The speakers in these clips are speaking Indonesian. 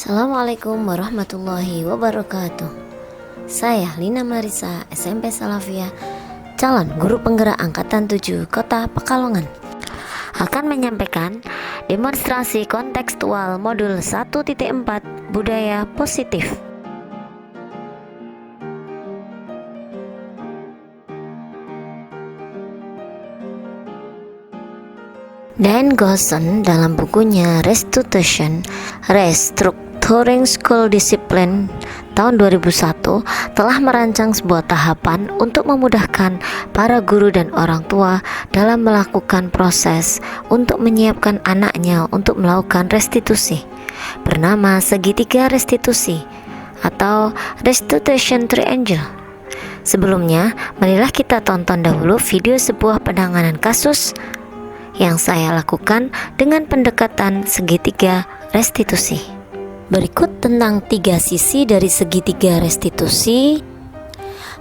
Assalamualaikum warahmatullahi wabarakatuh. Saya Lina Marisa, SMP Salafiyah, calon guru penggerak Angkatan 7 Kota Pekalongan, akan menyampaikan demonstrasi kontekstual modul 1.4 Budaya Positif. Dan Gossen dalam bukunya Restructuring School Discipline tahun 2001 telah merancang sebuah tahapan untuk memudahkan para guru dan orang tua dalam melakukan proses untuk menyiapkan anaknya untuk melakukan restitusi, bernama segitiga restitusi atau Restitution Triangle. Sebelumnya, marilah kita tonton dahulu video sebuah penanganan kasus yang saya lakukan dengan pendekatan segitiga restitusi. Berikut tentang 3 sisi dari segitiga restitusi.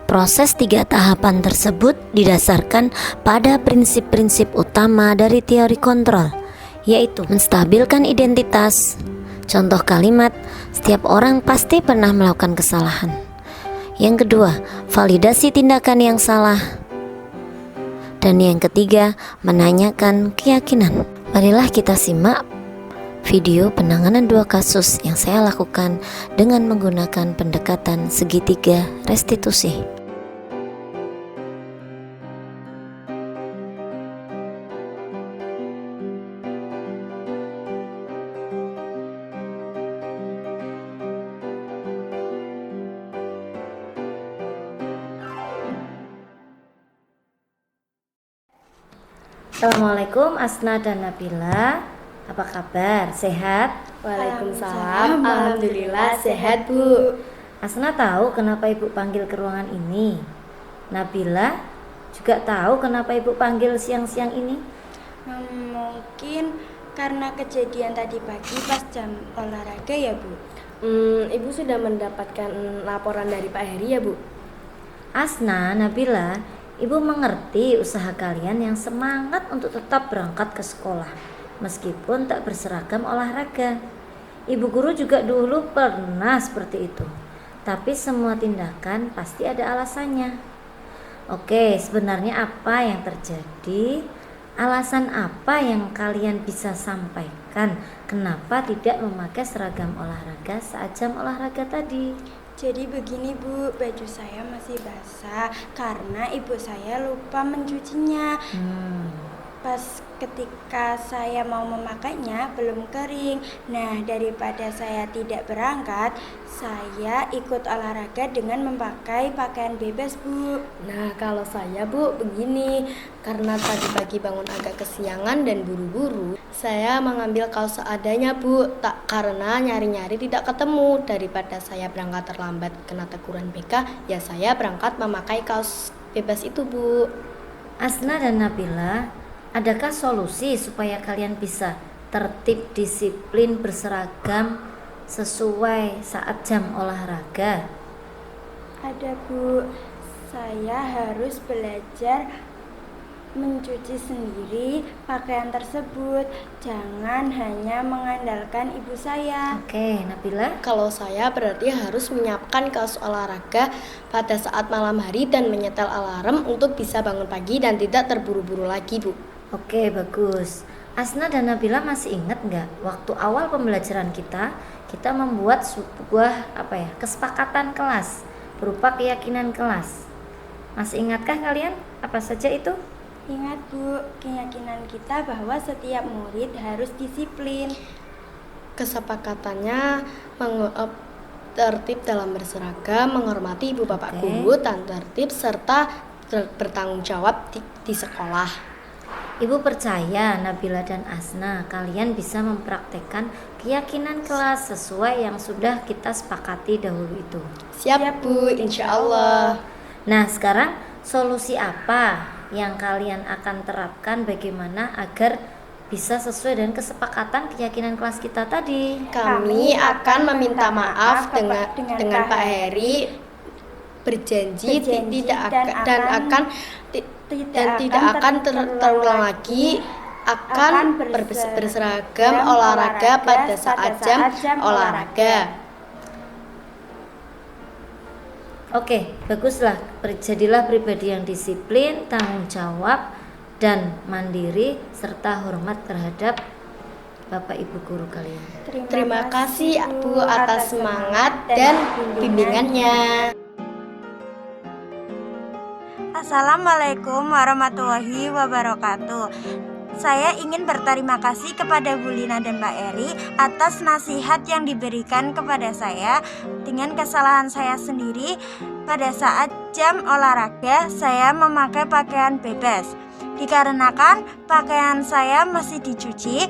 Proses 3 tahapan tersebut didasarkan pada prinsip-prinsip utama dari teori kontrol, yaitu menstabilkan identitas. Contoh kalimat, setiap orang pasti pernah melakukan kesalahan. Yang kedua, validasi tindakan yang salah. Dan yang ketiga, menanyakan keyakinan. Marilah kita simak video penanganan 2 kasus yang saya lakukan dengan menggunakan pendekatan segitiga restitusi. Assalamualaikum Asna dan Nabila. Apa kabar? Sehat? Waalaikumsalam. Alhamdulillah sehat, Bu. Asna tahu kenapa Ibu panggil ke ruangan ini. Nabila juga tahu kenapa Ibu panggil siang-siang ini. Mungkin karena kejadian tadi pagi pas jam olahraga ya, Bu. Ibu sudah mendapatkan laporan dari Pak Heri ya, Bu? Asna, Nabila, Ibu mengerti usaha kalian yang semangat untuk tetap berangkat ke sekolah meskipun tak berseragam olahraga. Ibu guru juga dulu pernah seperti itu. Tapi semua tindakan pasti ada alasannya. Oke, sebenarnya apa yang terjadi? Alasan apa yang kalian bisa sampaikan? Kenapa tidak memakai seragam olahraga saat jam olahraga tadi? Jadi begini, Bu, baju saya masih basah karena ibu saya lupa mencucinya. Pas ketika saya mau memakainya belum kering. Nah, daripada saya tidak berangkat, saya ikut olahraga dengan memakai pakaian bebas, Bu. Nah, kalau saya, Bu, begini. Karena tadi pagi bangun agak kesiangan dan buru-buru, saya mengambil kaos seadanya, Bu. Karena nyari-nyari tidak ketemu. Daripada saya berangkat terlambat kena teguran BK, ya saya berangkat memakai kaos bebas itu, Bu. Asna dan Nabila, adakah solusi supaya kalian bisa tertib, disiplin, berseragam sesuai saat jam olahraga? Ada, Bu. Saya harus belajar mencuci sendiri pakaian tersebut. Jangan hanya mengandalkan ibu saya. Oke, Nabila? Kalau saya berarti harus menyiapkan kaos olahraga pada saat malam hari dan menyetel alarm untuk bisa bangun pagi dan tidak terburu-buru lagi, Bu. Oke, bagus. Asna dan Nabila masih ingat nggak waktu awal pembelajaran kita membuat sebuah kesepakatan kelas berupa keyakinan kelas. Masih ingatkah kalian apa saja itu? Ingat, Bu, keyakinan kita bahwa setiap murid harus disiplin. Kesepakatannya tertib dalam berseragam, menghormati ibu bapak guru, dan tertib serta bertanggung jawab di sekolah. Ibu percaya Nabila dan Asna kalian bisa mempraktekkan keyakinan kelas sesuai yang sudah kita sepakati dahulu itu. Siap, Bu, insya Allah. Nah, sekarang solusi apa yang kalian akan terapkan bagaimana agar bisa sesuai dengan kesepakatan keyakinan kelas kita tadi? Kami akan meminta maaf dengan Pak Heri, berjanji tidak akan terulang lagi akan berseragam olahraga pada saat jam olahraga. Oke, baguslah. Jadilah pribadi yang disiplin, tanggung jawab, dan mandiri, serta hormat terhadap Bapak Ibu guru kalian. Terima kasih Bu atas semangat dan bimbingannya. Assalamualaikum warahmatullahi wabarakatuh. Saya ingin berterima kasih kepada Bu Lina dan Mbak Eri atas nasihat yang diberikan kepada saya. Dengan kesalahan saya sendiri, pada saat jam olahraga saya memakai pakaian bebas. Dikarenakan pakaian saya masih dicuci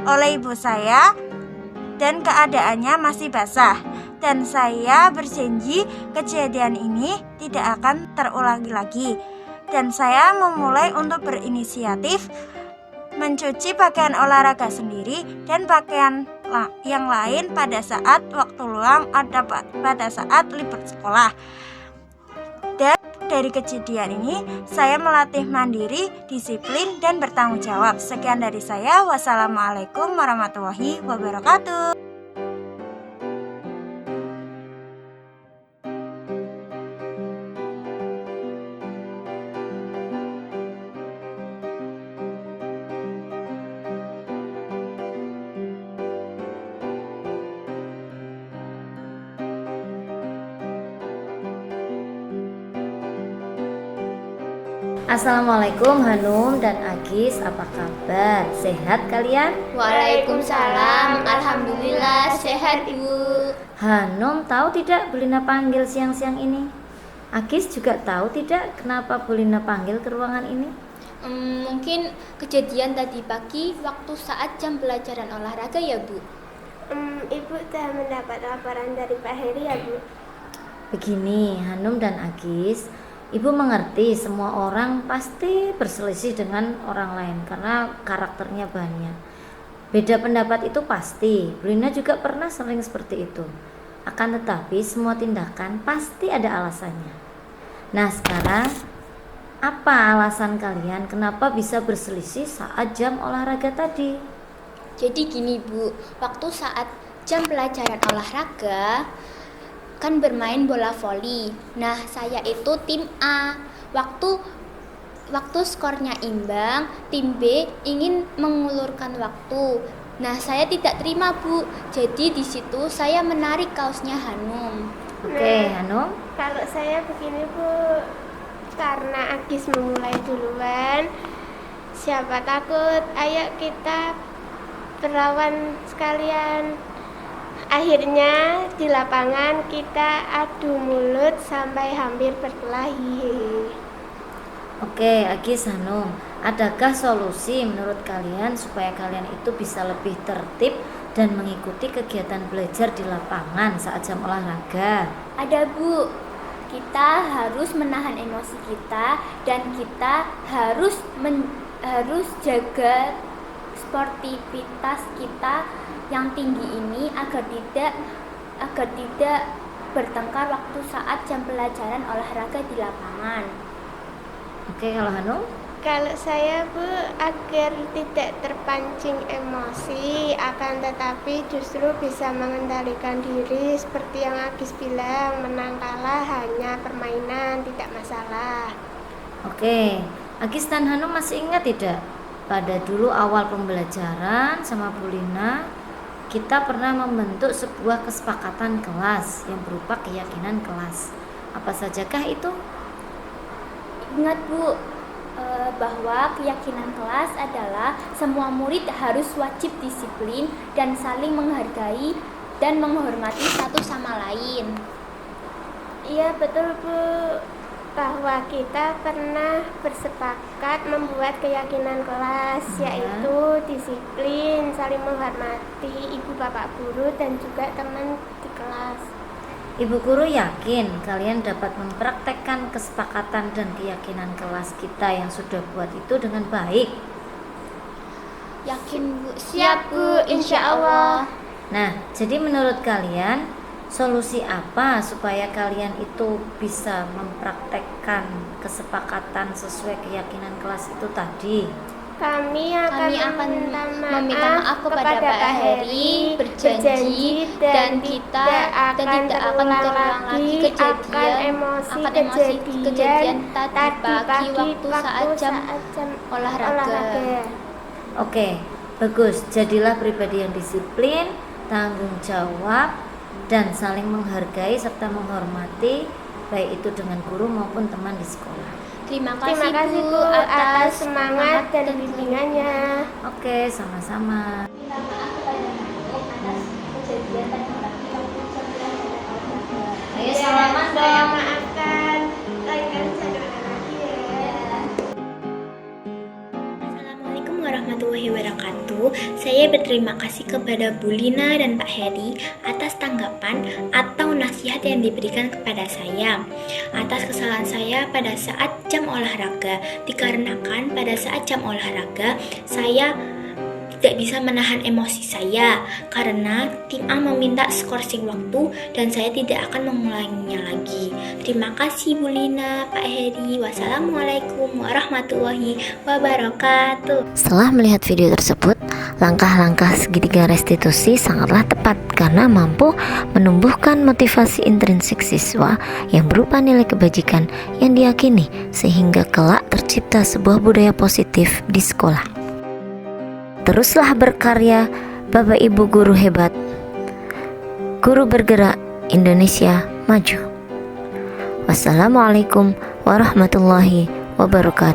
oleh ibu saya dan keadaannya masih basah. Dan saya berjanji kejadian ini tidak akan terulangi lagi. Dan saya memulai untuk berinisiatif mencuci pakaian olahraga sendiri dan pakaian yang lain pada saat waktu luang atau pada saat libur sekolah. Dan dari kejadian ini saya melatih mandiri, disiplin, dan bertanggung jawab. Sekian dari saya. Wassalamualaikum warahmatullahi wabarakatuh. Assalamualaikum Hanum dan Agis, apa kabar? Sehat kalian? Waalaikumsalam, alhamdulillah sehat Ibu. Hanum tahu tidak Bu Lina panggil siang-siang ini? Agis juga tahu tidak kenapa Bu Lina panggil ke ruangan ini? Mungkin kejadian tadi pagi waktu saat jam pelajaran olahraga ya Bu? Ibu telah mendapat laporan dari Pak Heri ya Bu? Begini Hanum dan Agis, Ibu mengerti semua orang pasti berselisih dengan orang lain karena karakternya banyak. Beda pendapat itu pasti, Bu Lina juga pernah sering seperti itu. Akan tetapi semua tindakan pasti ada alasannya. Nah sekarang, apa alasan kalian kenapa bisa berselisih saat jam olahraga tadi? Jadi gini Bu, waktu saat jam pelajaran olahraga kan bermain bola voli. Nah, saya itu tim A. Waktu skornya imbang, tim B ingin mengulurkan waktu. Nah, saya tidak terima, Bu. Jadi di situ saya menarik kaosnya Hanum. Oke, Hanum. Kalau saya begini Bu, karena Agis memulai duluan, siapa takut, ayo kita berlawan sekalian. Akhirnya di lapangan kita adu mulut sampai hampir berkelahi. Oke, Agis, Hanum, adakah solusi menurut kalian supaya kalian itu bisa lebih tertib dan mengikuti kegiatan belajar di lapangan saat jam olahraga? Ada Bu, kita harus menahan emosi kita dan kita harus jaga sportivitas kita yang tinggi ini agar tidak bertengkar waktu saat jam pelajaran olahraga di lapangan. Oke, kalau Hanum? Kalau saya Bu, agar tidak terpancing emosi, akan tetapi justru bisa mengendalikan diri seperti yang Agis bilang, menang kalah hanya permainan, tidak masalah. Oke, Agis dan Hanum masih ingat tidak? Pada dulu awal pembelajaran sama Bu Lina, kita pernah membentuk sebuah kesepakatan kelas yang berupa keyakinan kelas. Apa sajakah itu? Ingat Bu, bahwa keyakinan kelas adalah semua murid harus wajib disiplin dan saling menghargai dan menghormati satu sama lain. Iya betul Bu, bahwa kita pernah bersepakat membuat keyakinan kelas, yaitu disiplin, saling menghormati ibu bapak guru dan juga teman di kelas. Ibu guru yakin kalian dapat mempraktekkan kesepakatan dan keyakinan kelas kita yang sudah buat itu dengan baik. Yakin Bu? Siap Bu, insya Allah. Nah, jadi menurut kalian solusi apa supaya kalian itu bisa mempraktekkan kesepakatan sesuai keyakinan kelas itu tadi? Kami akan meminta maaf kepada Pak Heri, berjanji dan tidak akan terulang lagi kejadian tadi pagi waktu saat jam olahraga. Oke, bagus. Jadilah pribadi yang disiplin, tanggung jawab, dan saling menghargai serta menghormati, baik itu dengan guru maupun teman di sekolah. Terima Terima kasih Bu atas semangat dan bimbingannya. Oke, sama-sama. Minta maaf kepada adik atas kejadian tadi pagi waktu jam olahraga. Ayo salaman Saya dong. maafkan. Lain kali saya doakan lagi ya. Assalamualaikum warahmatullahi wabarakatuh. Saya berterima kasih kepada Bu Lina dan Pak Heri atas tanggapan atau nasihat yang diberikan kepada saya atas kesalahan saya pada saat jam olahraga. Dikarenakan pada saat jam olahraga saya tidak bisa menahan emosi saya karena tim A meminta skorsing waktu dan saya tidak akan mengulanginya lagi. Terima kasih Bu Lina, Pak Heri. Wassalamualaikum warahmatullahi wabarakatuh. Setelah melihat video tersebut, langkah-langkah segitiga restitusi sangatlah tepat karena mampu menumbuhkan motivasi intrinsik siswa yang berupa nilai kebajikan yang diyakini sehingga kelak tercipta sebuah budaya positif di sekolah. Teruslah berkarya, Bapak Ibu guru hebat. Guru bergerak, Indonesia maju. Wassalamualaikum warahmatullahi wabarakatuh.